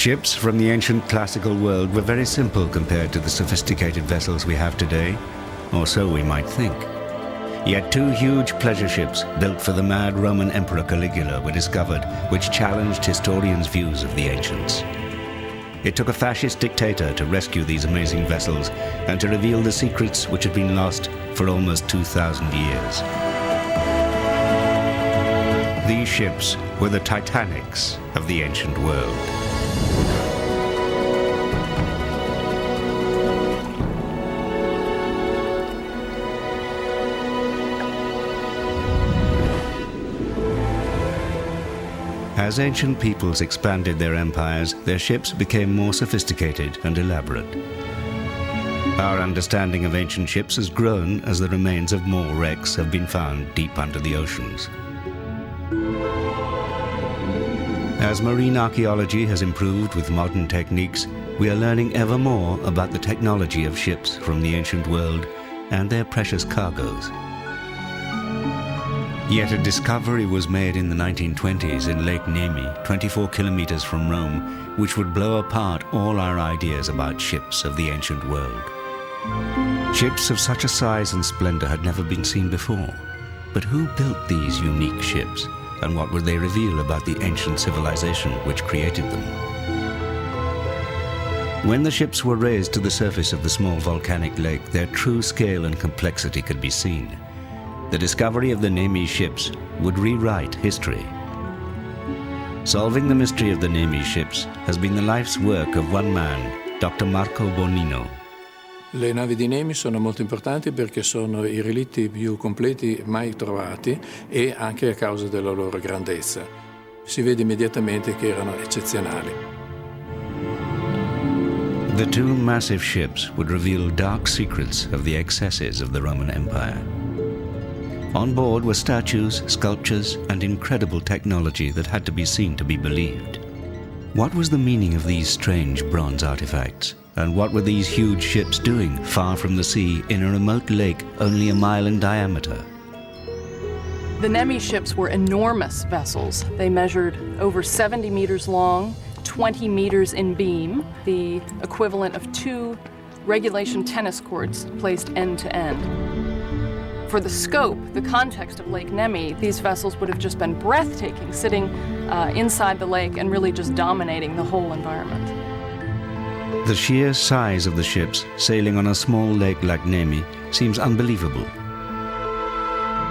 Ships from the ancient classical world were very simple compared to the sophisticated vessels we have today, or so we might think. Yet two huge pleasure ships built for the mad Roman Emperor Caligula were discovered, which challenged historians' views of the ancients. It took a fascist dictator to rescue these amazing vessels and to reveal the secrets which had been lost for almost 2,000 years. These ships were the Titanics of the ancient world. As ancient peoples expanded their empires, their ships became more sophisticated and elaborate. Our understanding of ancient ships has grown as the remains of more wrecks have been found deep under the oceans. As marine archaeology has improved with modern techniques, we are learning ever more about the technology of ships from the ancient world and their precious cargoes. Yet a discovery was made in the 1920s in Lake Nemi, 24 kilometers from Rome, which would blow apart all our ideas about ships of the ancient world. Ships of such a size and splendor had never been seen before. But who built these unique ships, and what would they reveal about the ancient civilization which created them? When the ships were raised to the surface of the small volcanic lake, their true scale and complexity could be seen. The discovery of the Nemi ships would rewrite history. Solving the mystery of the Nemi ships has been the life's work of one man, Dr. Marco Bonino. Le navi di Nemi sono molto importanti perché sono i relitti più completi mai trovati e anche a causa della loro grandezza. Si vede immediatamente che erano eccezionali. The two massive ships would reveal dark secrets of the excesses of the Roman Empire. On board were statues, sculptures, and incredible technology that had to be seen to be believed. What was the meaning of these strange bronze artifacts? And what were these huge ships doing far from the sea in a remote lake only a mile in diameter? The Nemi ships were enormous vessels. They measured over 70 meters long, 20 meters in beam, the equivalent of 2 regulation tennis courts placed end to end. For the scope, the context of Lake Nemi, these vessels would have just been breathtaking, sitting inside the lake and really just dominating the whole environment. The sheer size of the ships sailing on a small lake like Nemi seems unbelievable.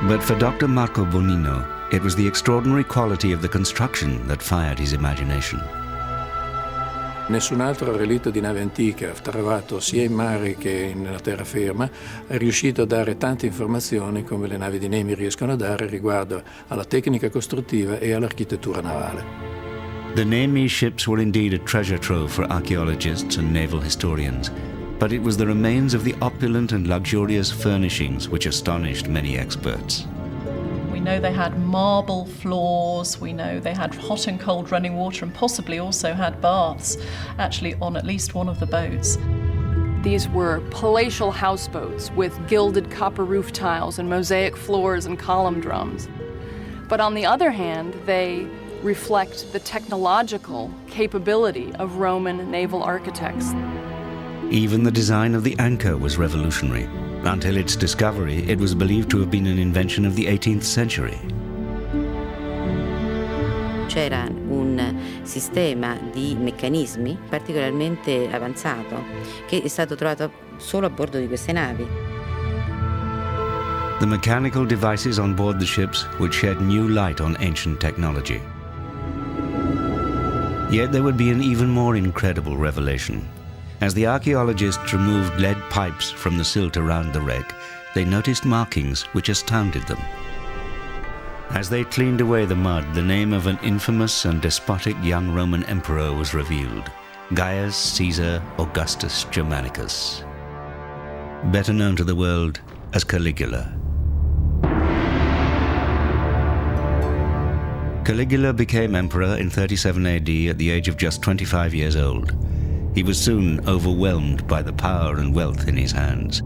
But for Dr. Marco Bonino, it was the extraordinary quality of the construction that fired his imagination. Nessun altro relitto di nave antica, trovato sia in mare che nella terraferma, è riuscito a dare tante informazioni come le navi di Nemi riescono a dare riguardo alla tecnica costruttiva e all'architettura navale. The Nemi ships were indeed a treasure trove for archaeologists and naval historians, but it was the remains of the opulent and luxurious furnishings which astonished many experts. We know they had marble floors, we know they had hot and cold running water and possibly also had baths, actually on at least one of the boats. These were palatial houseboats with gilded copper roof tiles and mosaic floors and column drums. But on the other hand, they reflect the technological capability of Roman naval architects. Even the design of the anchor was revolutionary. Until its discovery, it was believed to have been an invention of the 18th century. C'era un sistema di meccanismi particolarmente avanzato che è stato trovato solo a bordo di queste navi. The mechanical devices on board the ships would shed new light on ancient technology. Yet there would be an even more incredible revelation. As the archaeologists removed lead pipes from the silt around the wreck, they noticed markings which astounded them. As they cleaned away the mud, the name of an infamous and despotic young Roman emperor was revealed, Gaius Caesar Augustus Germanicus, better known to the world as Caligula. Caligula became emperor in 37 AD at the age of just 25 years old. He was soon overwhelmed by the power and wealth in his hands.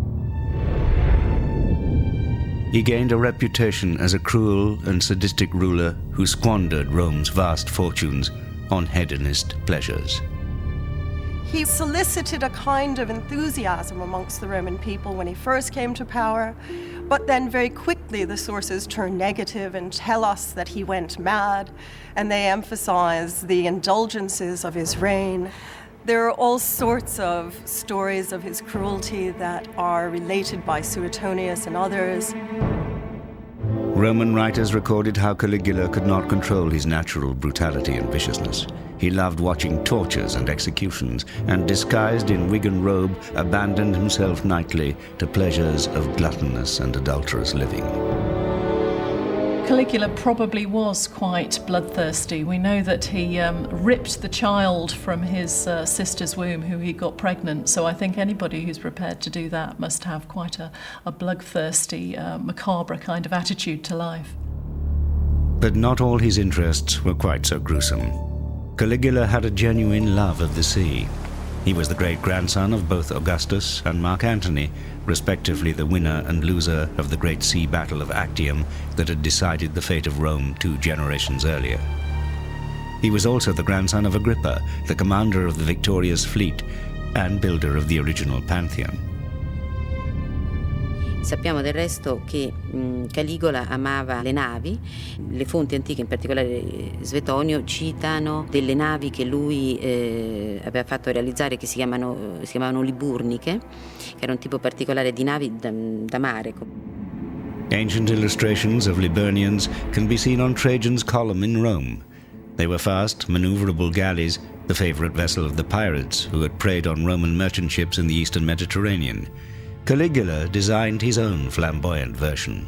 He gained a reputation as a cruel and sadistic ruler who squandered Rome's vast fortunes on hedonist pleasures. He solicited a kind of enthusiasm amongst the Roman people when he first came to power, but then very quickly the sources turn negative and tell us that he went mad, and they emphasize the indulgences of his reign. There are all sorts of stories of his cruelty that are related by Suetonius and others. Roman writers recorded how Caligula could not control his natural brutality and viciousness. He loved watching tortures and executions, and disguised in wig and robe, abandoned himself nightly to pleasures of gluttonous and adulterous living. Caligula probably was quite bloodthirsty. We know that he ripped the child from his sister's womb who he got pregnant, so I think anybody who's prepared to do that must have quite a bloodthirsty, macabre kind of attitude to life. But not all his interests were quite so gruesome. Caligula had a genuine love of the sea. He was the great-grandson of both Augustus and Mark Antony, respectively the winner and loser of the great sea battle of Actium that had decided the fate of Rome 2 generations earlier. He was also the grandson of Agrippa, the commander of the victorious fleet and builder of the original Pantheon. Sappiamo del resto che Caligola amava le navi. Le fonti antiche, in particolare Svetonio, citano delle navi che lui aveva fatto realizzare che si chiamavano liburniche, che era un tipo particolare di navi da mare. Ancient illustrations of Liburnians can be seen on Trajan's column in Rome. They were fast, maneuverable galleys, the favorite vessel of the pirates who had preyed on Roman merchant ships in the eastern Mediterranean. Caligula designed his own flamboyant version.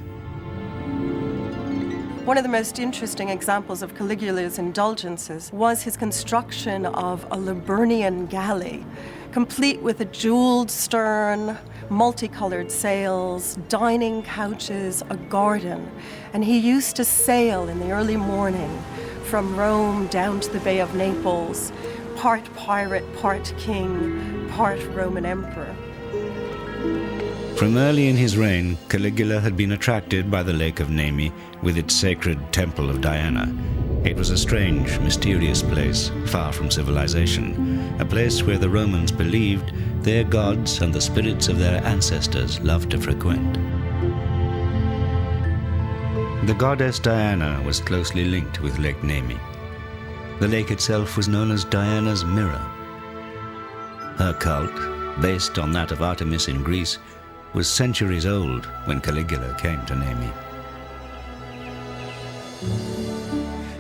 One of the most interesting examples of Caligula's indulgences was his construction of a Liburnian galley, complete with a jeweled stern, multicolored sails, dining couches, a garden. And he used to sail in the early morning from Rome down to the Bay of Naples, part pirate, part king, part Roman emperor. From early in his reign, Caligula had been attracted by the Lake of Nemi with its sacred temple of Diana. It was a strange, mysterious place, far from civilization, a place where the Romans believed their gods and the spirits of their ancestors loved to frequent. The goddess Diana was closely linked with Lake Nemi. The lake itself was known as Diana's Mirror. Her cult, based on that of Artemis in Greece, was centuries old when Caligula came to Nemi.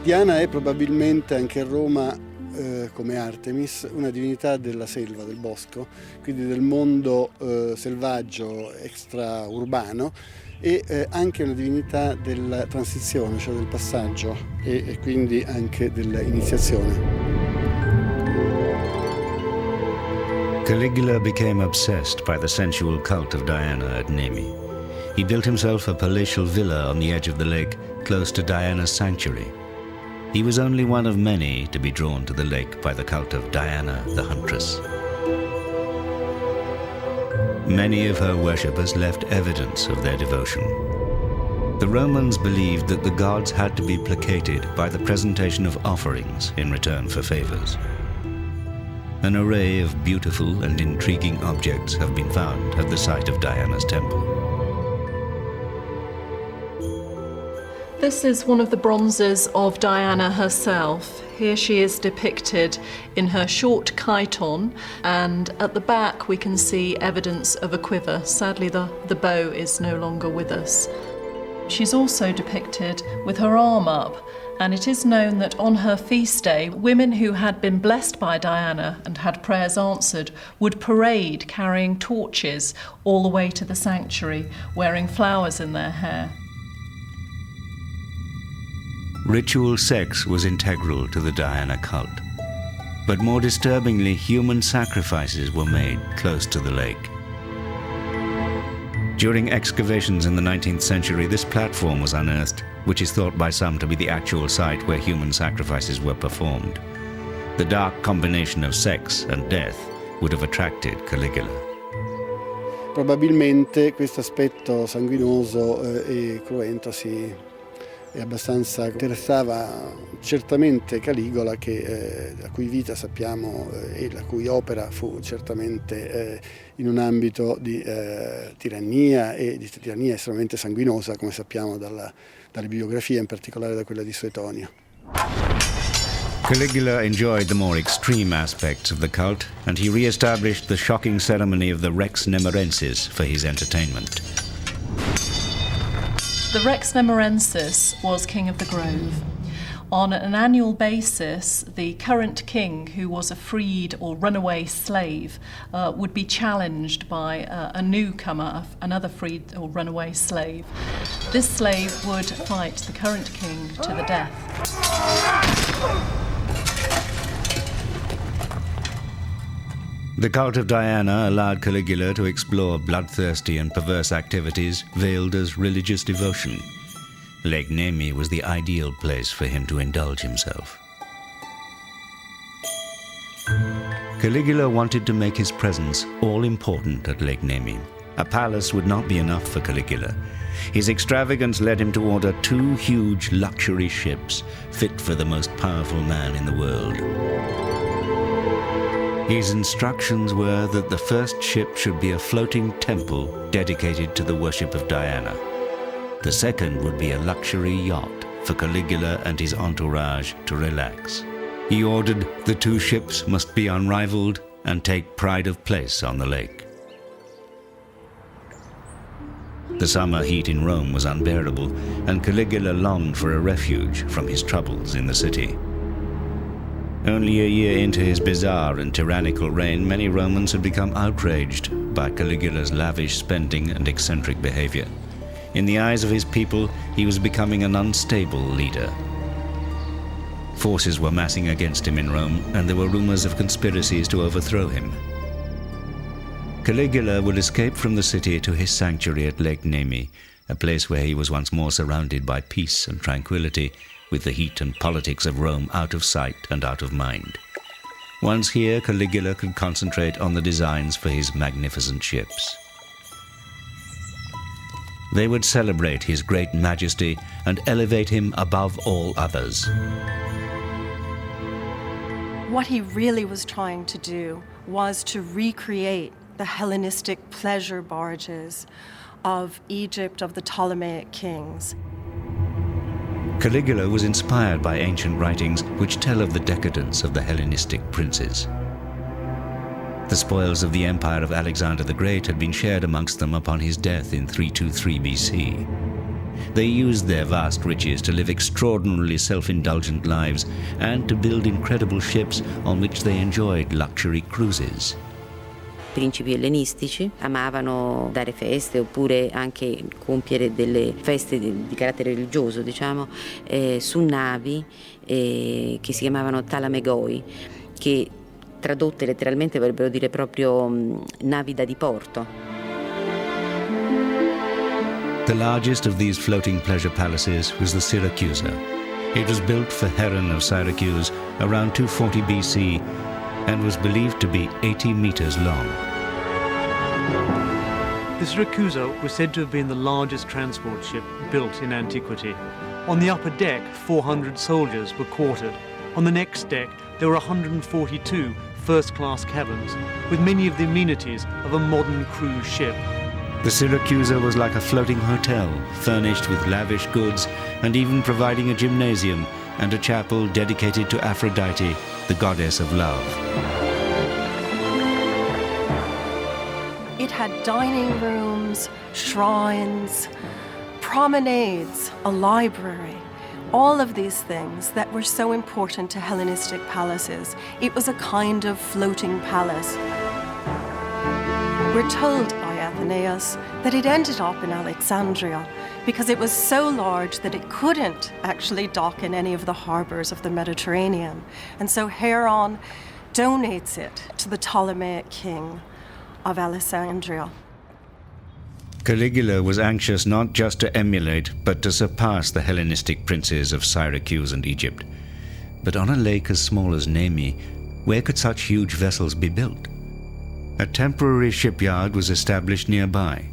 Diana è probabilmente anche a Roma, come Artemis, una divinità della selva, del bosco, quindi del mondo selvaggio extraurbano, e anche una divinità della transizione, cioè del passaggio e quindi anche dell'iniziazione. Caligula became obsessed by the sensual cult of Diana at Nemi. He built himself a palatial villa on the edge of the lake, close to Diana's sanctuary. He was only one of many to be drawn to the lake by the cult of Diana the Huntress. Many of her worshippers left evidence of their devotion. The Romans believed that the gods had to be placated by the presentation of offerings in return for favors. An array of beautiful and intriguing objects have been found at the site of Diana's temple. This is one of the bronzes of Diana herself. Here she is depicted in her short chiton, and at the back we can see evidence of a quiver. Sadly, the bow is no longer with us. She's also depicted with her arm up, and it is known that on her feast day, women who had been blessed by Diana and had prayers answered would parade carrying torches all the way to the sanctuary, wearing flowers in their hair. Ritual sex was integral to the Diana cult. But more disturbingly, human sacrifices were made close to the lake. During excavations in the 19th century, this platform was unearthed, which is thought by some to be the actual site where human sacrifices were performed. The dark combination of sex and death would have attracted Caligula. Probabilmente questo aspetto sanguinoso e cruento si e abbastanza interessava certamente Caligola, la cui vita sappiamo e la cui opera fu certamente in un ambito di tirannia e di tirannia estremamente sanguinosa, come sappiamo dalle biografie, in particolare da quella di Suetonio. Caligula enjoyed the more extreme aspects of the cult, and he re-established the shocking ceremony of the Rex Nemorensis for his entertainment. The Rex Nemorensis was king of the Grove. On an annual basis, the current king, who was a freed or runaway slave, would be challenged by a newcomer, another freed or runaway slave. This slave would fight the current king to the death. The cult of Diana allowed Caligula to explore bloodthirsty and perverse activities veiled as religious devotion. Lake Nemi was the ideal place for him to indulge himself. Caligula wanted to make his presence all-important at Lake Nemi. A palace would not be enough for Caligula. His extravagance led him to order 2 huge luxury ships fit for the most powerful man in the world. His instructions were that the first ship should be a floating temple dedicated to the worship of Diana. The second would be a luxury yacht for Caligula and his entourage to relax. He ordered the 2 ships must be unrivaled and take pride of place on the lake. The summer heat in Rome was unbearable, and Caligula longed for a refuge from his troubles in the city. Only a year into his bizarre and tyrannical reign, many Romans had become outraged by Caligula's lavish spending and eccentric behavior. In the eyes of his people, he was becoming an unstable leader. Forces were massing against him in Rome, and there were rumors of conspiracies to overthrow him. Caligula would escape from the city to his sanctuary at Lake Nemi, a place where he was once more surrounded by peace and tranquility, with the heat and politics of Rome out of sight and out of mind. Once here, Caligula could concentrate on the designs for his magnificent ships. They would celebrate his great majesty and elevate him above all others. What he really was trying to do was to recreate the Hellenistic pleasure barges of Egypt, of the Ptolemaic kings. Caligula was inspired by ancient writings which tell of the decadence of the Hellenistic princes. The spoils of the empire of Alexander the Great had been shared amongst them upon his death in 323 BC. They used their vast riches to live extraordinarily self-indulgent lives and to build incredible ships on which they enjoyed luxury cruises. Principi ellenistici amavano dare feste oppure anche compiere delle feste di carattere religioso, diciamo, su navi che si chiamavano talamegoi, che tradotte letteralmente vorrebbero dire proprio navi da diporto. The largest of these floating pleasure palaces was the Syracusa. It was built for Heron of Syracuse around 240 BC and was believed to be 80 meters long. The Syracusa was said to have been the largest transport ship built in antiquity. On the upper deck, 400 soldiers were quartered. On the next deck, there were 142 first-class cabins, with many of the amenities of a modern cruise ship. The Syracusa was like a floating hotel, furnished with lavish goods and even providing a gymnasium and a chapel dedicated to Aphrodite, the goddess of love. It had dining rooms, shrines, promenades, a library, all of these things that were so important to Hellenistic palaces. It was a kind of floating palace. We're told by Athenaeus that it ended up in Alexandria because it was so large that it couldn't actually dock in any of the harbors of the Mediterranean. And so Heron donates it to the Ptolemaic king of Alexandria. Caligula was anxious not just to emulate, but to surpass the Hellenistic princes of Syracuse and Egypt. But on a lake as small as Nemi, where could such huge vessels be built? A temporary shipyard was established nearby,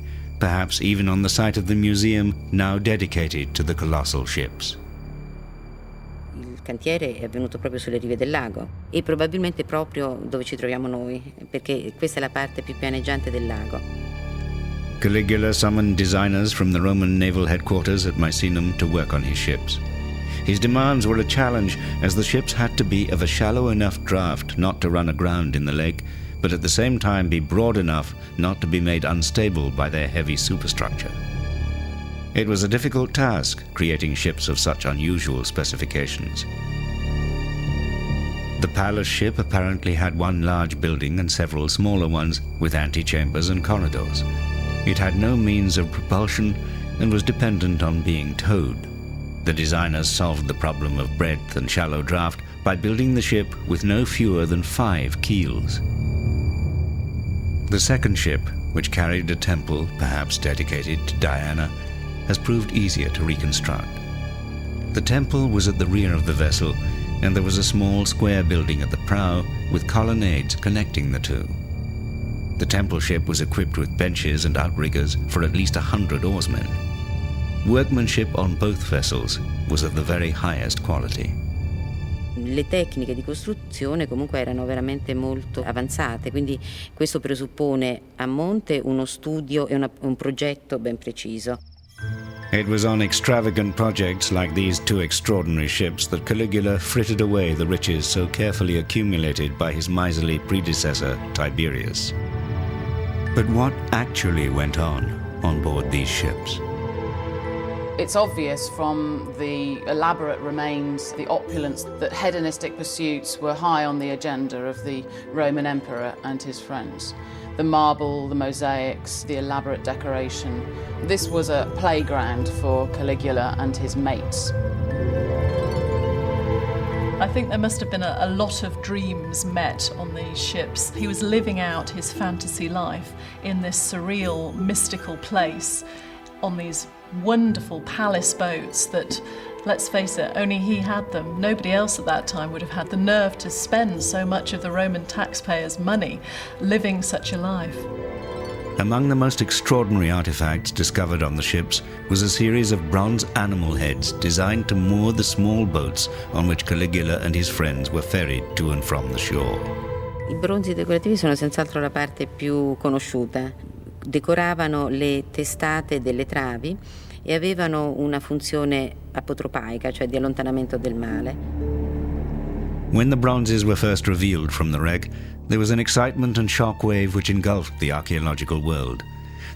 perhaps even on the site of the museum now dedicated to the colossal ships. Il cantiere è avvenuto proprio sulle rive del lago e probabilmente proprio dove ci troviamo noi, perché questa è la parte più pianeggiante del lago. Caligula summoned designers from the Roman naval headquarters at Misenum to work on his ships. His demands were a challenge, as the ships had to be of a shallow enough draft not to run aground in the lake, but at the same time be broad enough not to be made unstable by their heavy superstructure. It was a difficult task, creating ships of such unusual specifications. The palace ship apparently had one large building and several smaller ones, with antechambers and corridors. It had no means of propulsion and was dependent on being towed. The designers solved the problem of breadth and shallow draft by building the ship with no fewer than 5 keels. The second ship, which carried a temple perhaps dedicated to Diana, has proved easier to reconstruct. The temple was at the rear of the vessel, and there was a small square building at the prow with colonnades connecting the two. The temple ship was equipped with benches and outriggers for at least 100 oarsmen. Workmanship on both vessels was of the very highest quality. Le tecniche di costruzione comunque erano veramente molto avanzate, quindi questo presuppone a monte uno studio e un progetto ben preciso. It was on extravagant projects like these 2 extraordinary ships that Caligula frittered away the riches so carefully accumulated by his miserly predecessor, Tiberius. But what actually went on board these ships? It's obvious from the elaborate remains, the opulence, that hedonistic pursuits were high on the agenda of the Roman emperor and his friends. The marble, the mosaics, the elaborate decoration. This was a playground for Caligula and his mates. I think there must have been a lot of dreams met on these ships. He was living out his fantasy life in this surreal, mystical place on these wonderful palace boats that, let's face it, only he had them. Nobody else at that time would have had the nerve to spend so much of the Roman taxpayers' money living such a life. Among the most extraordinary artifacts discovered on the ships was a series of bronze animal heads designed to moor the small boats on which Caligula and his friends were ferried to and from the shore. I bronzi decorativi sono senz'altro la parte più conosciuta. Decoravano le testate delle travi e avevano una funzione apotropaica, cioè di allontanamento del male. When the bronzes were first revealed from the wreck, there was an excitement and shockwave which engulfed the archaeological world.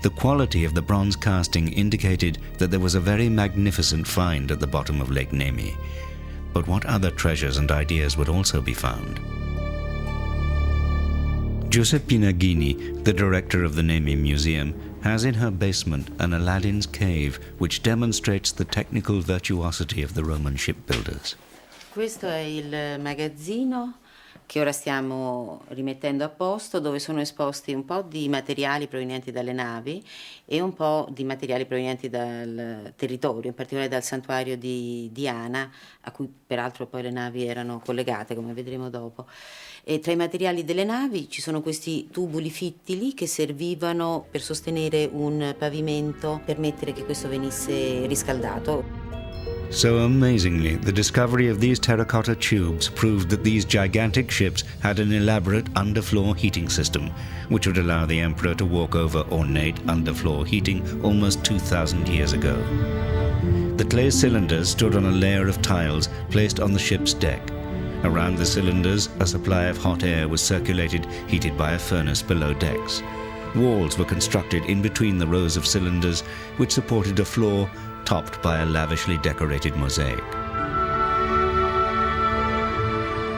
The quality of the bronze casting indicated that there was a very magnificent find at the bottom of Lake Nemi. But what other treasures and ideas would also be found? Giuseppina Ghini, the director of the Nemi Museum, has in her basement an Aladdin's cave which demonstrates the technical virtuosity of the Roman shipbuilders. Questo è il magazzino che ora stiamo rimettendo a posto, dove sono esposti un po' di materiali provenienti dalle navi e un po' di materiali provenienti dal territorio, in particolare dal santuario di Diana, a cui peraltro poi le navi erano collegate, come vedremo dopo. E tra i materiali delle navi ci sono questi tubuli fittili che servivano per sostenere un pavimento, permettere che questo venisse riscaldato. So amazingly, the discovery of these terracotta tubes proved that these gigantic ships had an elaborate underfloor heating system, which would allow the emperor to walk over ornate underfloor heating almost 2,000 years ago. The clay cylinders stood on a layer of tiles placed on the ship's deck. Around the cylinders, a supply of hot air was circulated, heated by a furnace below decks. Walls were constructed in between the rows of cylinders, which supported a floor topped by a lavishly decorated mosaic.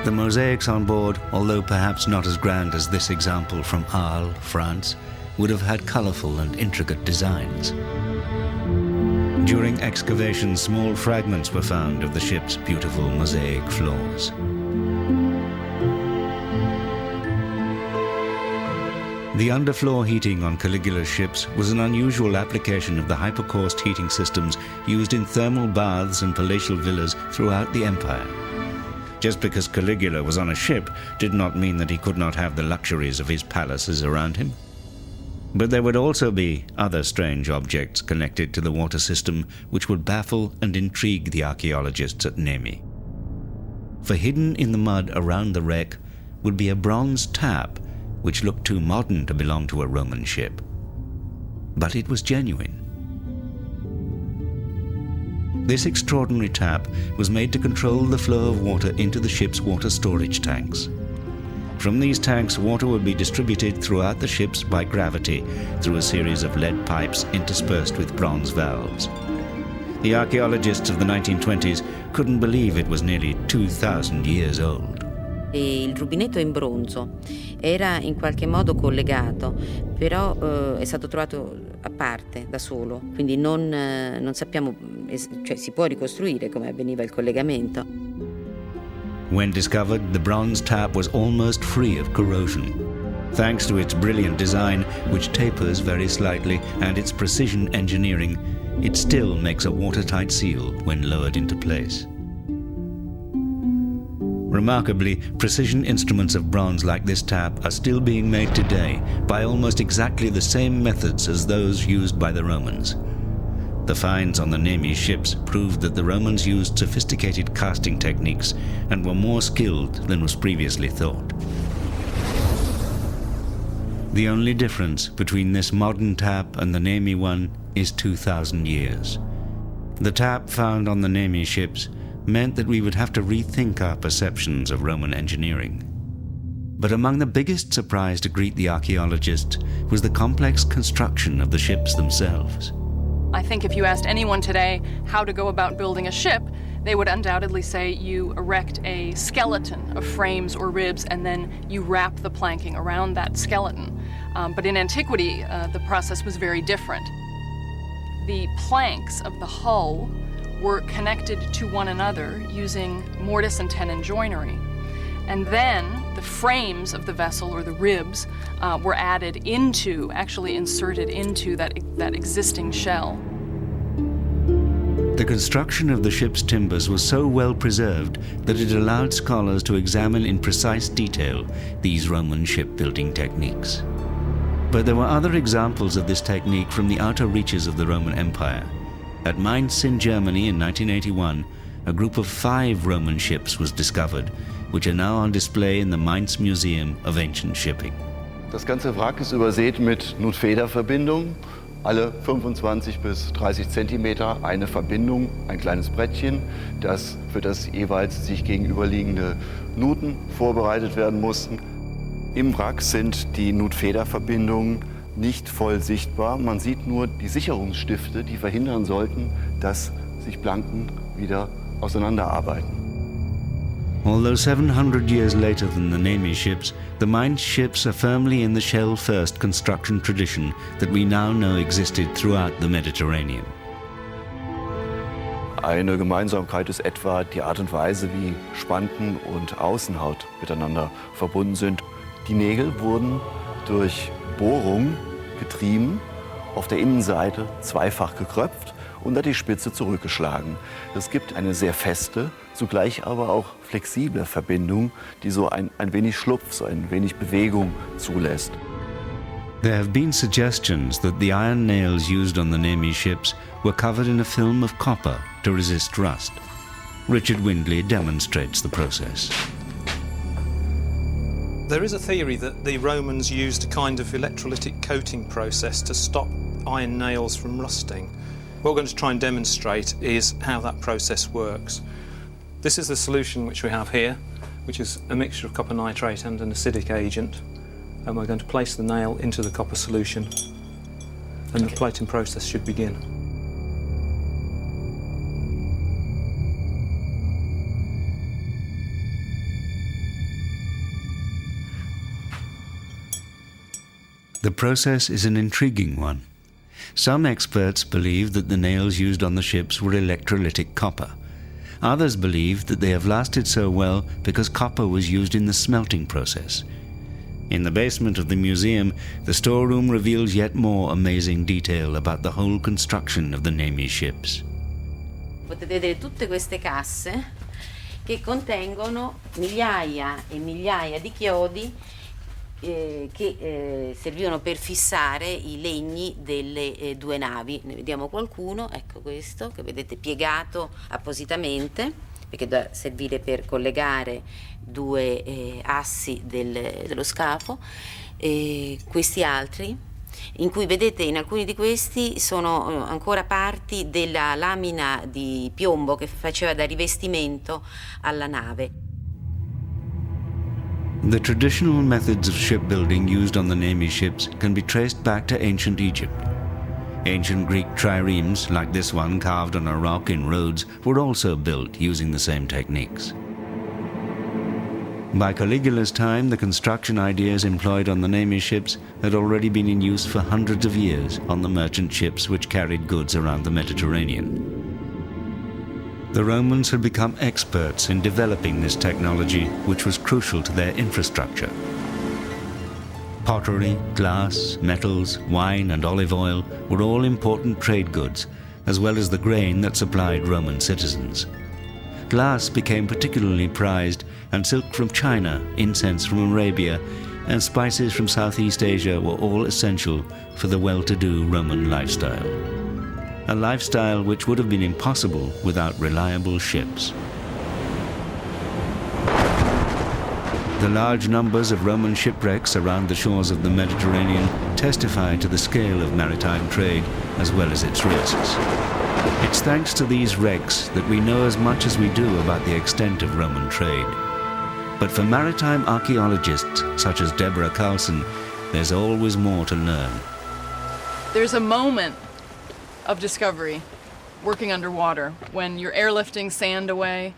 The mosaics on board, although perhaps not as grand as this example from Arles, France, would have had colorful and intricate designs. During excavations, small fragments were found of the ship's beautiful mosaic floors. The underfloor heating on Caligula's ships was an unusual application of the hypercaust heating systems used in thermal baths and palatial villas throughout the empire. Just because Caligula was on a ship did not mean that he could not have the luxuries of his palaces around him. But there would also be other strange objects connected to the water system which would baffle and intrigue the archaeologists at Nemi. For hidden in the mud around the wreck would be a bronze tap which looked too modern to belong to a Roman ship. But it was genuine. This extraordinary tap was made to control the flow of water into the ship's water storage tanks. From these tanks, water would be distributed throughout the ships by gravity through a series of lead pipes interspersed with bronze valves. The archaeologists of the 1920s couldn't believe it was nearly 2,000 years old. E il rubinetto in bronzo era in qualche modo collegato, però è stato trovato a parte, da solo, quindi non sappiamo, cioè si può ricostruire come avveniva il collegamento. When discovered, the bronze tap was almost free of corrosion. Thanks to its brilliant design, which tapers very slightly, and its precision engineering, it still makes a watertight seal when lowered into place. Remarkably, precision instruments of bronze like this tap are still being made today by almost exactly the same methods as those used by the Romans. The finds on the Nemi ships proved that the Romans used sophisticated casting techniques and were more skilled than was previously thought. The only difference between this modern tap and the Nemi one is 2,000 years. The tap found on the Nemi ships meant that we would have to rethink our perceptions of Roman engineering. But among the biggest surprise to greet the archaeologists was the complex construction of the ships themselves. I think if you asked anyone today how to go about building a ship, they would undoubtedly say you erect a skeleton of frames or ribs and then you wrap the planking around that skeleton. But in antiquity, the process was very different. The planks of the hull were connected to one another using mortise and tenon joinery. And then the frames of the vessel, or the ribs, were added into, actually inserted into that existing shell. The construction of the ship's timbers was so well preserved that it allowed scholars to examine in precise detail these Roman shipbuilding techniques. But there were other examples of this technique from the outer reaches of the Roman Empire. At Mainz in Germany in 1981, a group of 5 Roman ships was discovered, which are now on display in the Mainz Museum of Ancient Shipping. Das ganze Wrack ist übersät mit Nut-Feder-Verbindungen. Alle 25 bis 30 Zentimeter eine Verbindung, ein kleines Brettchen, das für das jeweils sich gegenüberliegende Nuten vorbereitet werden mussten. Im Wrack sind die Nut-Feder-Verbindungen nicht voll sichtbar. Man sieht nur die Sicherungsstifte, die verhindern sollten, dass sich Planken wieder auseinanderarbeiten. Although 700 years later than the Nemi ships, the Mainz ships are firmly in the shell-first construction tradition that we now know existed throughout the Mediterranean. Eine Gemeinsamkeit ist etwa die Art und Weise, wie Spanten und Außenhaut miteinander verbunden sind. Die Nägel wurden durch Bohrung getrieben, auf der Innenseite zweifach gekröpft und an die Spitze zurückgeschlagen. Es gibt eine sehr feste, zugleich aber auch flexible Verbindung, die so ein wenig Schlupf, so ein wenig Bewegung zulässt. There have been suggestions that the iron nails used on the Nemi ships were covered in a film of copper to resist rust. Richard Windley demonstrates the process. There is a theory that the Romans used a kind of electrolytic coating process to stop iron nails from rusting. What we're going to try and demonstrate is how that process works. This is the solution which we have here, which is a mixture of copper nitrate and an acidic agent. And we're going to place the nail into the copper solution, and the plating process should begin. The process is an intriguing one. Some experts believe that the nails used on the ships were electrolytic copper. Others believe that they have lasted so well because copper was used in the smelting process. In the basement of the museum, the storeroom reveals yet more amazing detail about the whole construction of the Nemi ships. Potete vedere tutte queste casse che contengono migliaia e migliaia di chiodi che servivano per fissare i legni delle due navi. Ne vediamo qualcuno, ecco questo, che vedete piegato appositamente, perché doveva servire per collegare due assi dello scafo. Questi altri, in cui vedete in alcuni di questi sono ancora parti della lamina di piombo che faceva da rivestimento alla nave. The traditional methods of shipbuilding used on the Nemi ships can be traced back to ancient Egypt. Ancient Greek triremes, like this one carved on a rock in Rhodes, were also built using the same techniques. By Caligula's time, the construction ideas employed on the Nemi ships had already been in use for hundreds of years on the merchant ships which carried goods around the Mediterranean. The Romans had become experts in developing this technology, which was crucial to their infrastructure. Pottery, glass, metals, wine and olive oil were all important trade goods, as well as the grain that supplied Roman citizens. Glass became particularly prized, and silk from China, incense from Arabia, and spices from Southeast Asia were all essential for the well-to-do Roman lifestyle. A lifestyle which would have been impossible without reliable ships. The large numbers of Roman shipwrecks around the shores of the Mediterranean testify to the scale of maritime trade as well as its risks. It's thanks to these wrecks that we know as much as we do about the extent of Roman trade. But for maritime archaeologists such as Deborah Carlson, there's always more to learn. There's a moment of discovery working underwater when you're airlifting sand away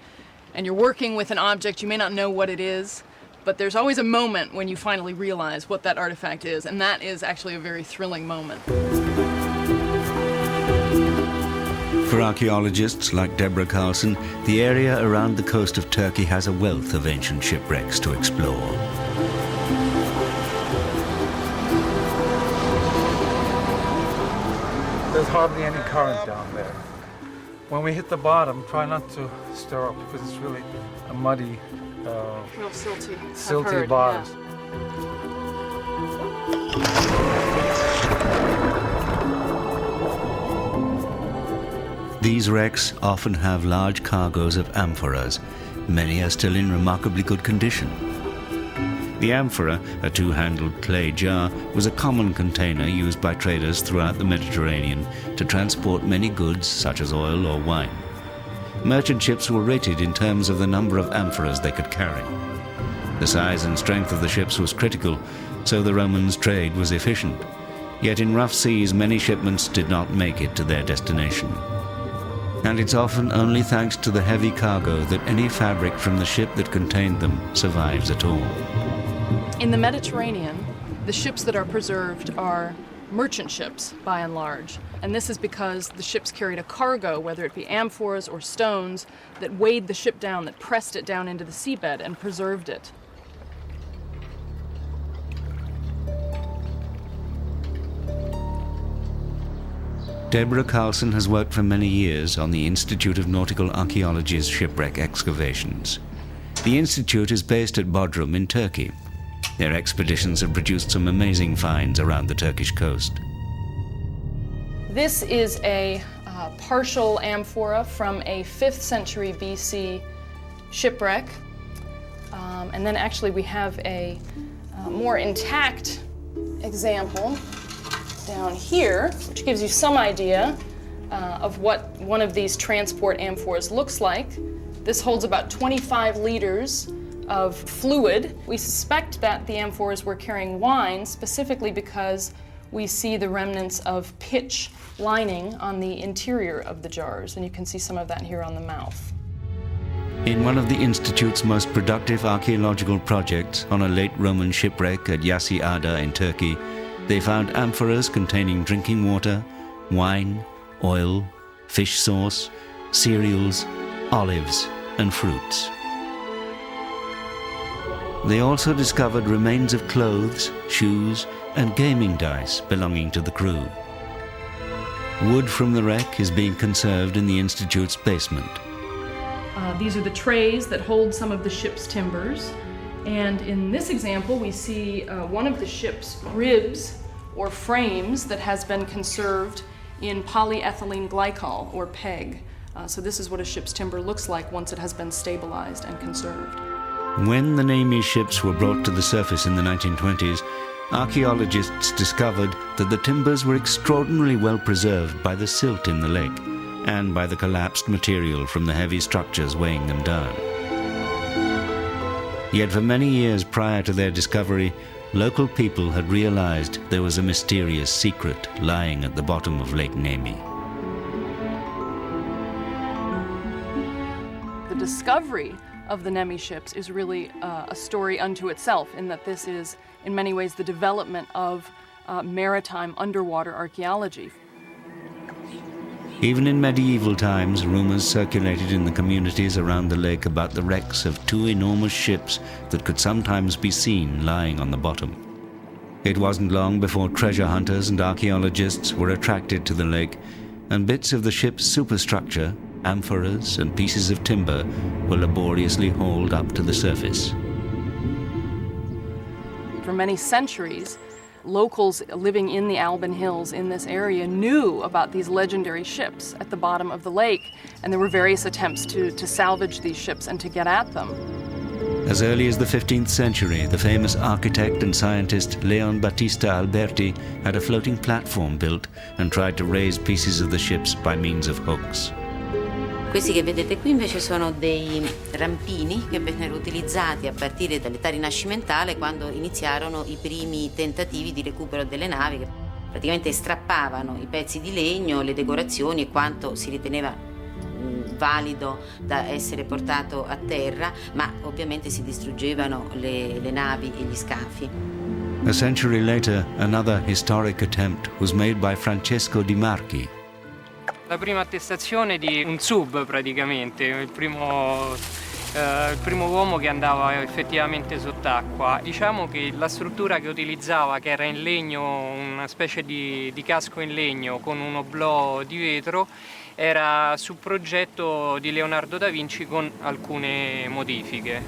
and you're working with an object. You may not know what it is, but there's always a moment when you finally realize what that artifact is, and that is actually a very thrilling moment. For archaeologists like Deborah Carlson, the area around the coast of Turkey has a wealth of ancient shipwrecks to explore. There's hardly any current down there. When we hit the bottom, try not to stir up because it's really a muddy, real silty bottom. These wrecks often have large cargoes of amphoras. Many are still in remarkably good condition. The amphora, a two-handled clay jar, was a common container used by traders throughout the Mediterranean to transport many goods such as oil or wine. Merchant ships were rated in terms of the number of amphoras they could carry. The size and strength of the ships was critical, so the Romans' trade was efficient. Yet in rough seas, many shipments did not make it to their destination. And it's often only thanks to the heavy cargo that any fabric from the ship that contained them survives at all. In the Mediterranean, the ships that are preserved are merchant ships, by and large. And this is because the ships carried a cargo, whether it be amphoras or stones, that weighed the ship down, that pressed it down into the seabed and preserved it. Deborah Carlson has worked for many years on the Institute of Nautical Archaeology's shipwreck excavations. The institute is based at Bodrum in Turkey. Their expeditions have produced some amazing finds around the Turkish coast. This is a partial amphora from a 5th century BC shipwreck. And then actually we have a more intact example down here, which gives you some idea of what one of these transport amphoras looks like. This holds about 25 liters of fluid. We suspect that the amphoras were carrying wine, specifically because we see the remnants of pitch lining on the interior of the jars, and you can see some of that here on the mouth. In one of the Institute's most productive archaeological projects on a late Roman shipwreck at Yassi Ada in Turkey, they found amphoras containing drinking water, wine, oil, fish sauce, cereals, olives, and fruits. They also discovered remains of clothes, shoes, and gaming dice belonging to the crew. Wood from the wreck is being conserved in the Institute's basement. These are the trays that hold some of the ship's timbers. And in this example, we see one of the ship's ribs or frames that has been conserved in polyethylene glycol, or PEG. So this is what a ship's timber looks like once it has been stabilized and conserved. When the Nemi ships were brought to the surface in the 1920s, archaeologists discovered that the timbers were extraordinarily well preserved by the silt in the lake and by the collapsed material from the heavy structures weighing them down. Yet for many years prior to their discovery, local people had realized there was a mysterious secret lying at the bottom of Lake Nemi. The discovery of the Nemi ships is really a story unto itself, in that this is, in many ways, the development of maritime underwater archaeology. Even in medieval times, rumors circulated in the communities around the lake about the wrecks of two enormous ships that could sometimes be seen lying on the bottom. It wasn't long before treasure hunters and archaeologists were attracted to the lake, and bits of the ship's superstructure, amphoras and pieces of timber, were laboriously hauled up to the surface. For many centuries, locals living in the Alban Hills in this area knew about these legendary ships at the bottom of the lake, and there were various attempts to salvage these ships and to get at them. As early as the 15th century, the famous architect and scientist Leon Battista Alberti had a floating platform built and tried to raise pieces of the ships by means of hooks. Questi che vedete qui invece sono dei rampini che vennero utilizzati a partire dall'età rinascimentale, quando iniziarono i primi tentativi di recupero delle navi, che praticamente strappavano i pezzi di legno, le decorazioni e quanto si riteneva valido da essere portato a terra, ma ovviamente si distruggevano le navi e gli scafi. A century later, another historic attempt was made by Francesco Di Marchi. La prima attestazione di un sub, praticamente, il primo uomo che andava effettivamente sott'acqua. Diciamo che la struttura che utilizzava, che era in legno, una specie di casco in legno con un oblò di vetro, era su progetto di Leonardo da Vinci con alcune modifiche.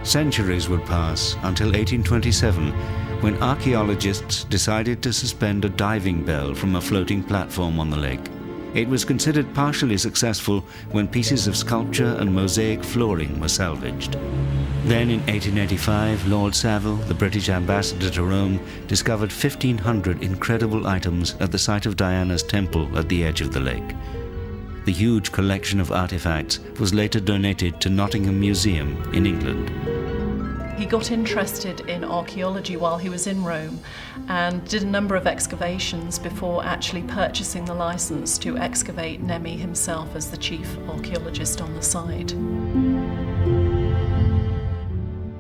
Centuries would pass until 1827, when archaeologists decided to suspend a diving bell from a floating platform on the lake. It was considered partially successful when pieces of sculpture and mosaic flooring were salvaged. Then in 1885, Lord Saville, the British ambassador to Rome, discovered 1,500 incredible items at the site of Diana's temple at the edge of the lake. The huge collection of artifacts was later donated to Nottingham Museum in England. He got interested in archaeology while he was in Rome and did a number of excavations before actually purchasing the license to excavate Nemi himself as the chief archaeologist on the site.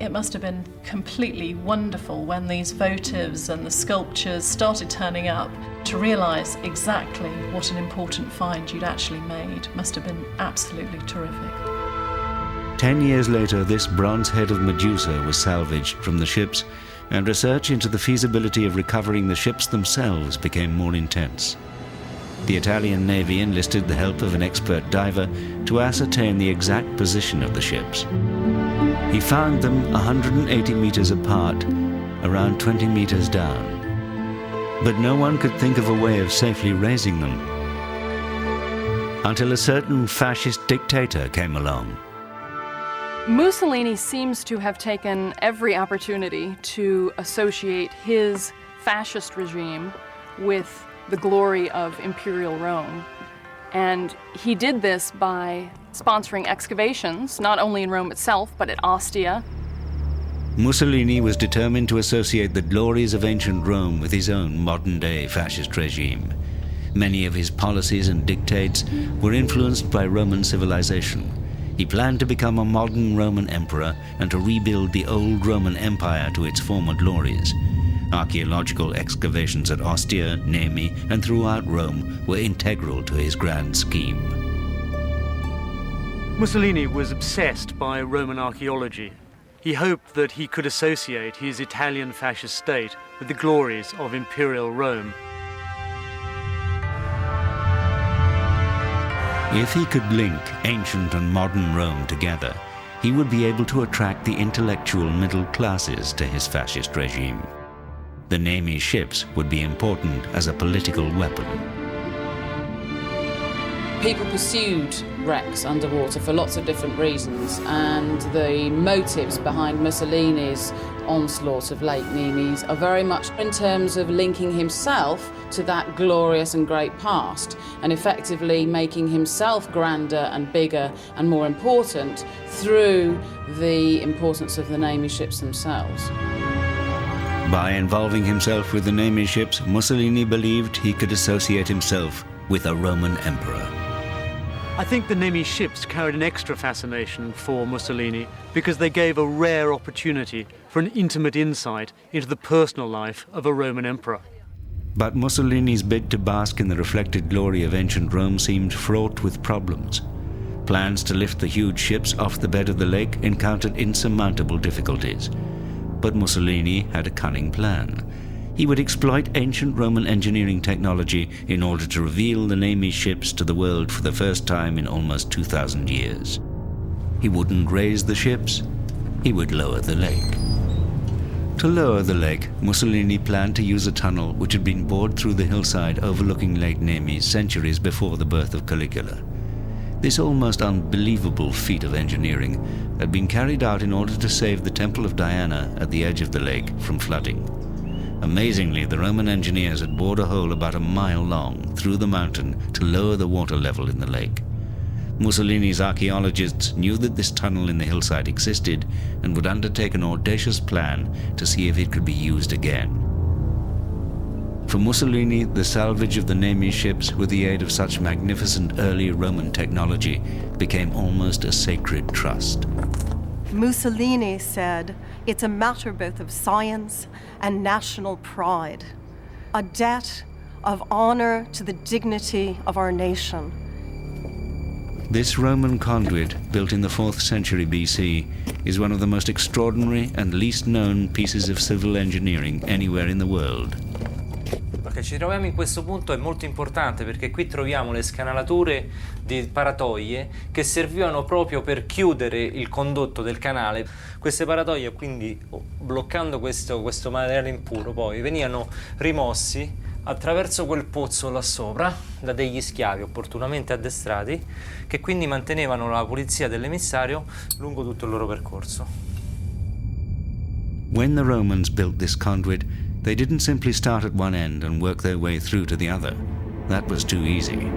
It must have been completely wonderful when these votives and the sculptures started turning up to realise exactly what an important find you'd actually made. Must have been absolutely terrific. 10 years later, this bronze head of Medusa was salvaged from the ships, and research into the feasibility of recovering the ships themselves became more intense. The Italian Navy enlisted the help of an expert diver to ascertain the exact position of the ships. He found them 180 meters apart, around 20 meters down. But no one could think of a way of safely raising them, until a certain fascist dictator came along. Mussolini seems to have taken every opportunity to associate his fascist regime with the glory of Imperial Rome. And he did this by sponsoring excavations, not only in Rome itself, but at Ostia. Mussolini was determined to associate the glories of ancient Rome with his own modern-day fascist regime. Many of his policies and dictates were influenced by Roman civilization. He planned to become a modern Roman emperor and to rebuild the old Roman Empire to its former glories. Archaeological excavations at Ostia, Nemi, and throughout Rome were integral to his grand scheme. Mussolini was obsessed by Roman archaeology. He hoped that he could associate his Italian fascist state with the glories of Imperial Rome. If he could link ancient and modern Rome together, he would be able to attract the intellectual middle classes to his fascist regime. The Nemi ships would be important as a political weapon. People pursued wrecks underwater for lots of different reasons, and the motives behind Mussolini's onslaught of Lake Nemes are very much in terms of linking himself to that glorious and great past, and effectively making himself grander and bigger and more important through the importance of the Nemi ships themselves. By involving himself with the Nemi ships, Mussolini believed he could associate himself with a Roman emperor. I think the Nemi ships carried an extra fascination for Mussolini because they gave a rare opportunity for an intimate insight into the personal life of a Roman emperor. But Mussolini's bid to bask in the reflected glory of ancient Rome seemed fraught with problems. Plans to lift the huge ships off the bed of the lake encountered insurmountable difficulties. But Mussolini had a cunning plan. He would exploit ancient Roman engineering technology in order to reveal the Nemi ships to the world for the first time in almost 2,000 years. He wouldn't raise the ships, he would lower the lake. To lower the lake, Mussolini planned to use a tunnel which had been bored through the hillside overlooking Lake Nemi centuries before the birth of Caligula. This almost unbelievable feat of engineering had been carried out in order to save the Temple of Diana at the edge of the lake from flooding. Amazingly, the Roman engineers had bored a hole about a mile long through the mountain to lower the water level in the lake. Mussolini's archaeologists knew that this tunnel in the hillside existed and would undertake an audacious plan to see if it could be used again. For Mussolini, the salvage of the Nemi ships with the aid of such magnificent early Roman technology became almost a sacred trust. Mussolini said, "It's a matter both of science and national pride, a debt of honor to the dignity of our nation." This Roman conduit, built in the 4th century BC, is one of the most extraordinary and least known pieces of civil engineering anywhere in the world. Che ci troviamo in questo punto è molto importante perché qui troviamo le scanalature di paratoie che servivano proprio per chiudere il condotto del canale. Queste paratoie, quindi bloccando questo materiale impuro, poi venivano rimossi attraverso quel pozzo là sopra da degli schiavi opportunamente addestrati che quindi mantenevano la pulizia dell'emissario lungo tutto il loro percorso. When the Romans built this conduit, they didn't simply start at one end and work their way through to the other. That was too easy.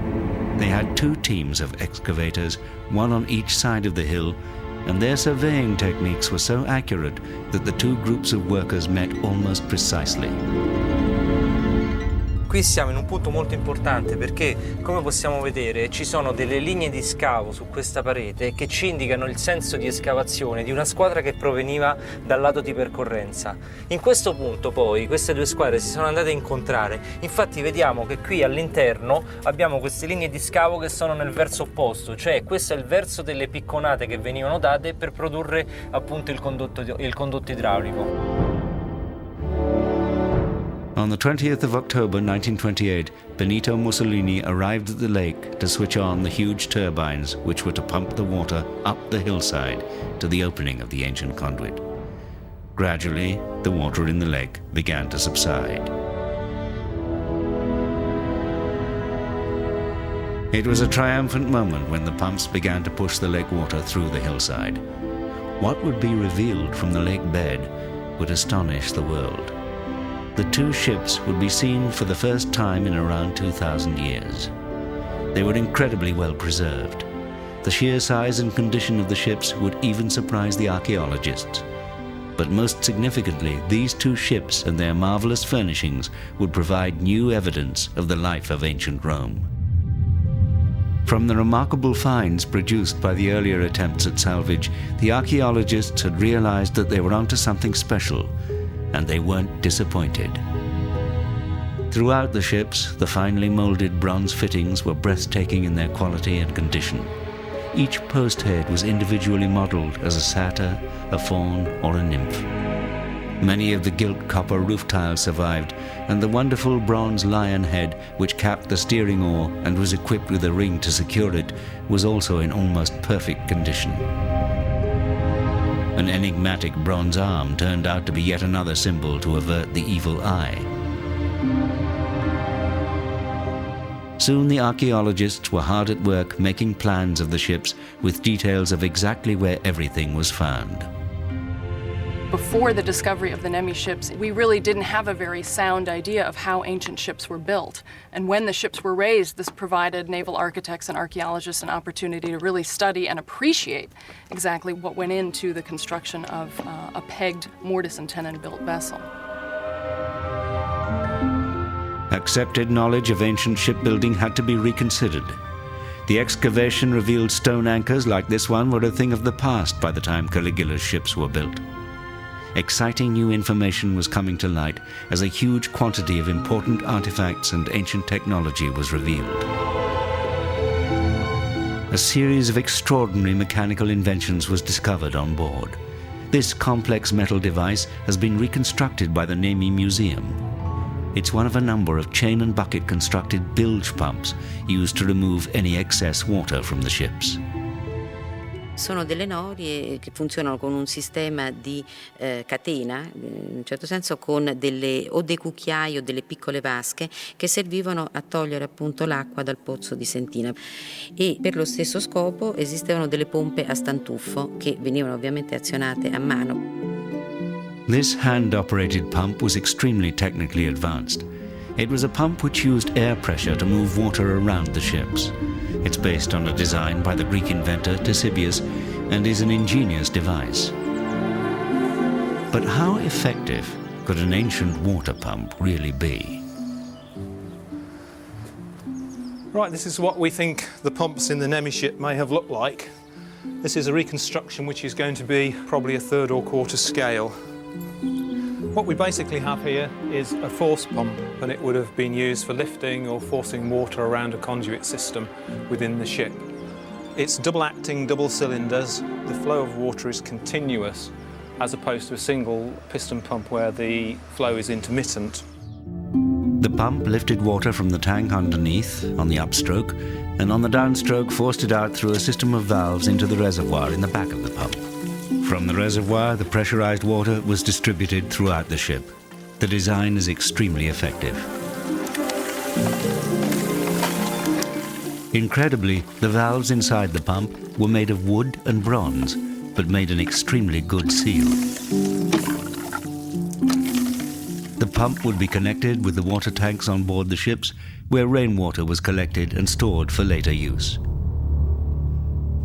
They had 2 teams of excavators, one on each side of the hill, and their surveying techniques were so accurate that the 2 groups of workers met almost precisely. Qui siamo in un punto molto importante perché, come possiamo vedere, ci sono delle linee di scavo su questa parete che ci indicano il senso di escavazione di una squadra che proveniva dal lato di percorrenza. In questo punto poi queste 2 squadre si sono andate a incontrare, infatti vediamo che qui all'interno abbiamo queste linee di scavo che sono nel verso opposto, cioè questo è il verso delle picconate che venivano date per produrre appunto il condotto idraulico. On the 20th of October 1928, Benito Mussolini arrived at the lake to switch on the huge turbines which were to pump the water up the hillside to the opening of the ancient conduit. Gradually, the water in the lake began to subside. It was a triumphant moment when the pumps began to push the lake water through the hillside. What would be revealed from the lake bed would astonish the world. The 2 ships would be seen for the first time in around 2,000 years. They were incredibly well preserved. The sheer size and condition of the ships would even surprise the archaeologists. But most significantly, these 2 ships and their marvelous furnishings would provide new evidence of the life of ancient Rome. From the remarkable finds produced by the earlier attempts at salvage, the archaeologists had realized that they were onto something special, and they weren't disappointed. Throughout the ships, the finely molded bronze fittings were breathtaking in their quality and condition. Each post head was individually modeled as a satyr, a faun, or a nymph. Many of the gilt copper roof tiles survived, and the wonderful bronze lion head, which capped the steering oar and was equipped with a ring to secure it, was also in almost perfect condition. An enigmatic bronze arm turned out to be yet another symbol to avert the evil eye. Soon the archaeologists were hard at work making plans of the ships with details of exactly where everything was found. Before the discovery of the Nemi ships, we really didn't have a very sound idea of how ancient ships were built. And when the ships were raised, this provided naval architects and archaeologists an opportunity to really study and appreciate exactly what went into the construction of a pegged mortise and tenon built vessel. Accepted knowledge of ancient shipbuilding had to be reconsidered. The excavation revealed stone anchors like this one were a thing of the past by the time Caligula's ships were built. Exciting new information was coming to light as a huge quantity of important artifacts and ancient technology was revealed. A series of extraordinary mechanical inventions was discovered on board. This complex metal device has been reconstructed by the Nemi Museum. It's one of a number of chain and bucket constructed bilge pumps used to remove any excess water from the ships. Sono delle norie che funzionano con un sistema di catena, in un certo senso con dei cucchiai o delle piccole vasche che servivano a togliere appunto l'acqua dal pozzo di Sentina. E per lo stesso scopo esistevano delle pompe a stantuffo che venivano ovviamente azionate a mano. This hand-operated pump was extremely technically advanced. It was a pump which used air pressure to move water around the ships. It's based on a design by the Greek inventor Ctesibius and is an ingenious device. But how effective could an ancient water pump really be? Right, this is what we think the pumps in the Nemi ship may have looked like. This is a reconstruction which is going to be probably a third or quarter scale. What we basically have here is a force pump, and it would have been used for lifting or forcing water around a conduit system within the ship. It's double-acting, double cylinders. The flow of water is continuous, as opposed to a single piston pump where the flow is intermittent. The pump lifted water from the tank underneath on the upstroke, and on the downstroke forced it out through a system of valves into the reservoir in the back of the pump. From the reservoir, the pressurized water was distributed throughout the ship. The design is extremely effective. Incredibly, the valves inside the pump were made of wood and bronze, but made an extremely good seal. The pump would be connected with the water tanks on board the ships, where rainwater was collected and stored for later use.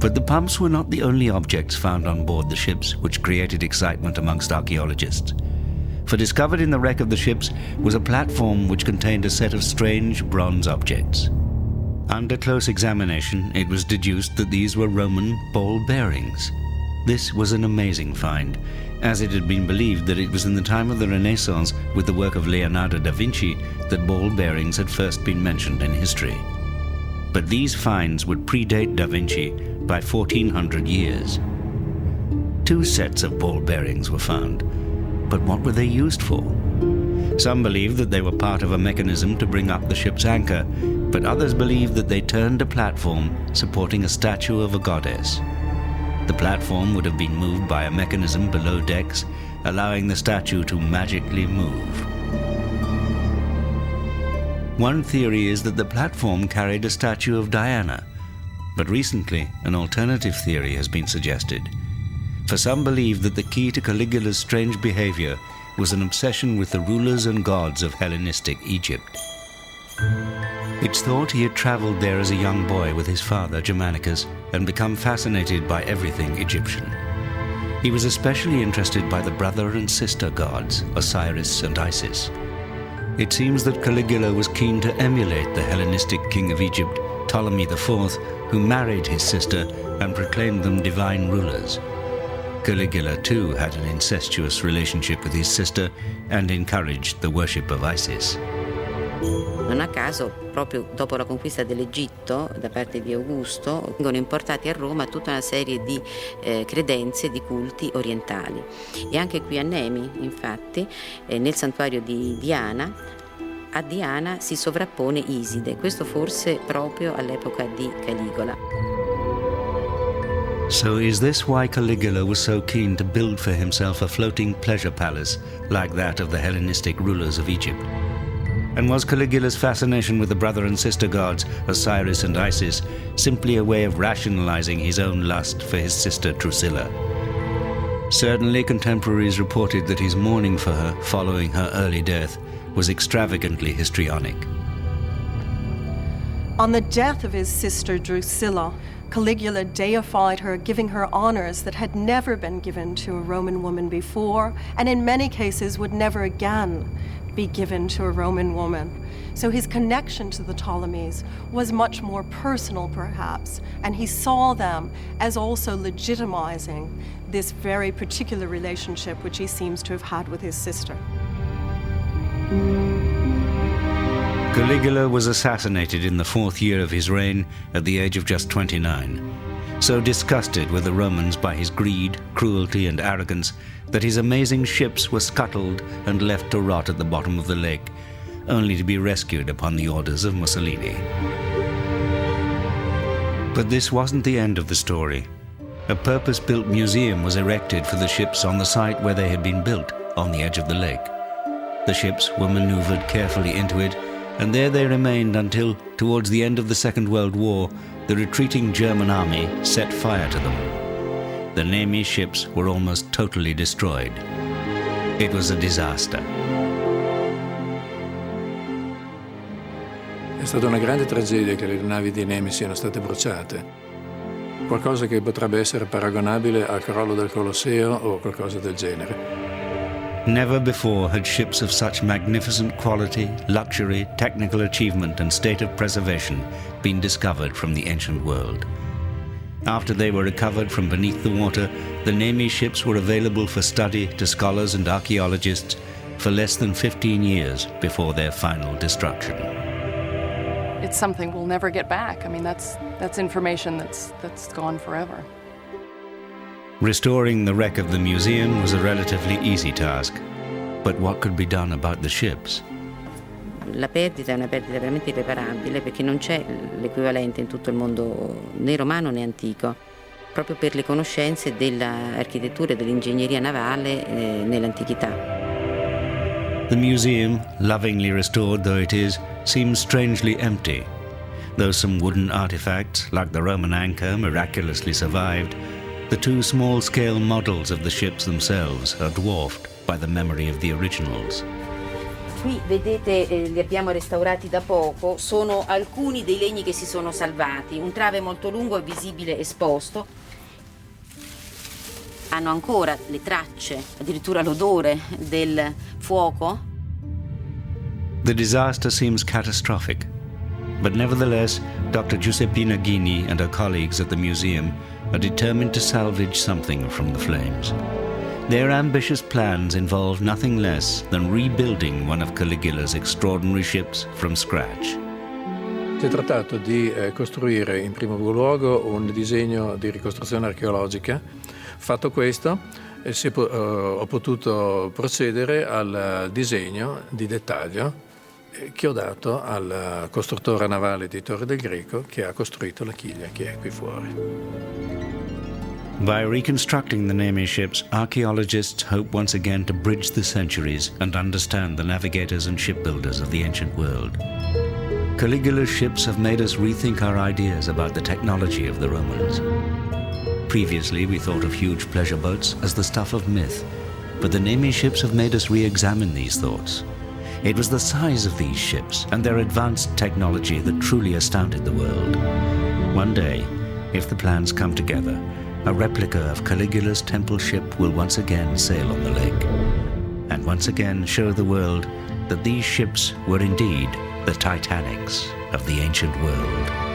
But the pumps were not the only objects found on board the ships which created excitement amongst archaeologists. For discovered in the wreck of the ships was a platform which contained a set of strange bronze objects. Under close examination, it was deduced that these were Roman ball bearings. This was an amazing find, as it had been believed that it was in the time of the Renaissance, with the work of Leonardo da Vinci, that ball bearings had first been mentioned in history. But these finds would predate da Vinci by 1400 years. 2 sets of ball bearings were found, but what were they used for? Some believed that they were part of a mechanism to bring up the ship's anchor, but others believed that they turned a platform supporting a statue of a goddess. The platform would have been moved by a mechanism below decks, allowing the statue to magically move. One theory is that the platform carried a statue of Diana, but recently an alternative theory has been suggested. For some believe that the key to Caligula's strange behavior was an obsession with the rulers and gods of Hellenistic Egypt. It's thought he had traveled there as a young boy with his father Germanicus and become fascinated by everything Egyptian. He was especially interested by the brother and sister gods, Osiris and Isis. It seems that Caligula was keen to emulate the Hellenistic king of Egypt, Ptolemy IV, who married his sister and proclaimed them divine rulers. Caligula too had an incestuous relationship with his sister and encouraged the worship of Isis. Non a caso, proprio dopo la conquista dell'Egitto da parte di Augusto, vengono importati a Roma tutta una serie di credenze, di culti orientali. E anche qui a Nemi, infatti, nel santuario di Diana, a Diana si sovrappone Iside, questo forse proprio all'epoca di Caligola. So is this why Caligula was so keen to build for himself a floating pleasure palace like that of the Hellenistic rulers of Egypt? And was Caligula's fascination with the brother and sister gods, Osiris and Isis, simply a way of rationalizing his own lust for his sister Drusilla? Certainly contemporaries reported that his mourning for her following her early death was extravagantly histrionic. On the death of his sister Drusilla, Caligula deified her, giving her honors that had never been given to a Roman woman before, and in many cases would never again be given to a Roman woman. So his connection to the Ptolemies was much more personal, perhaps, and he saw them as also legitimizing this very particular relationship which he seems to have had with his sister. Caligula was assassinated in the 4th year of his reign at the age of just 29. So disgusted were the Romans by his greed, cruelty, and arrogance that his amazing ships were scuttled and left to rot at the bottom of the lake, only to be rescued upon the orders of Mussolini. But this wasn't the end of the story. A purpose-built museum was erected for the ships on the site where they had been built, on the edge of the lake. The ships were maneuvered carefully into it, and there they remained until, towards the end of the Second World War, the retreating German army set fire to them. The Nemi ships were almost totally destroyed. It was a disaster. È stata una grande tragedia che le navi di Nemi siano state bruciate. Qualcosa che potrebbe essere paragonabile al crollo del Colosseo o qualcosa del genere. Never before had ships of such magnificent quality, luxury, technical achievement, and state of preservation been discovered from the ancient world. After they were recovered from beneath the water, the Nemi ships were available for study to scholars and archaeologists for less than 15 years before their final destruction. It's something we'll never get back. I mean, that's information that's gone forever. Restoring the wreck of the museum was a relatively easy task. But what could be done about the ships? La perdita è una perdita veramente irreparabile perché non c'è l'equivalente in tutto il mondo né romano né antico, proprio per le conoscenze dell'architettura e dell'ingegneria navale nell'antichità. The museum, lovingly restored though it is, seems strangely empty. Though some wooden artifacts, like the Roman anchor, miraculously survived, the two small-scale models of the ships themselves are dwarfed by the memory of the originals. Qui vedete, li abbiamo restaurati da poco, sono alcuni dei legni che si sono salvati, un trave molto lungo è visibile esposto. Hanno ancora le tracce, addirittura l'odore del fuoco. The disaster seems catastrophic, but nevertheless, Dr. Giuseppina Ghini and her colleagues at the museum are determined to salvage something from the flames. Their ambitious plans involve nothing less than rebuilding one of Caligula's extraordinary ships from scratch. Si è trattato di costruire in primo luogo un disegno di ricostruzione archeologica. Fatto questo, ho potuto procedere al disegno di dettaglio che ho dato al costruttore navale di Torre del Greco che ha costruito la chiglia che è qui fuori. By reconstructing the Nemi ships, archaeologists hope once again to bridge the centuries and understand the navigators and shipbuilders of the ancient world. Caligula's ships have made us rethink our ideas about the technology of the Romans. Previously, we thought of huge pleasure boats as the stuff of myth, but the Nemi ships have made us re-examine these thoughts. It was the size of these ships and their advanced technology that truly astounded the world. One day, if the plans come together, a replica of Caligula's temple ship will once again sail on the lake, and once again show the world that these ships were indeed the Titanics of the ancient world.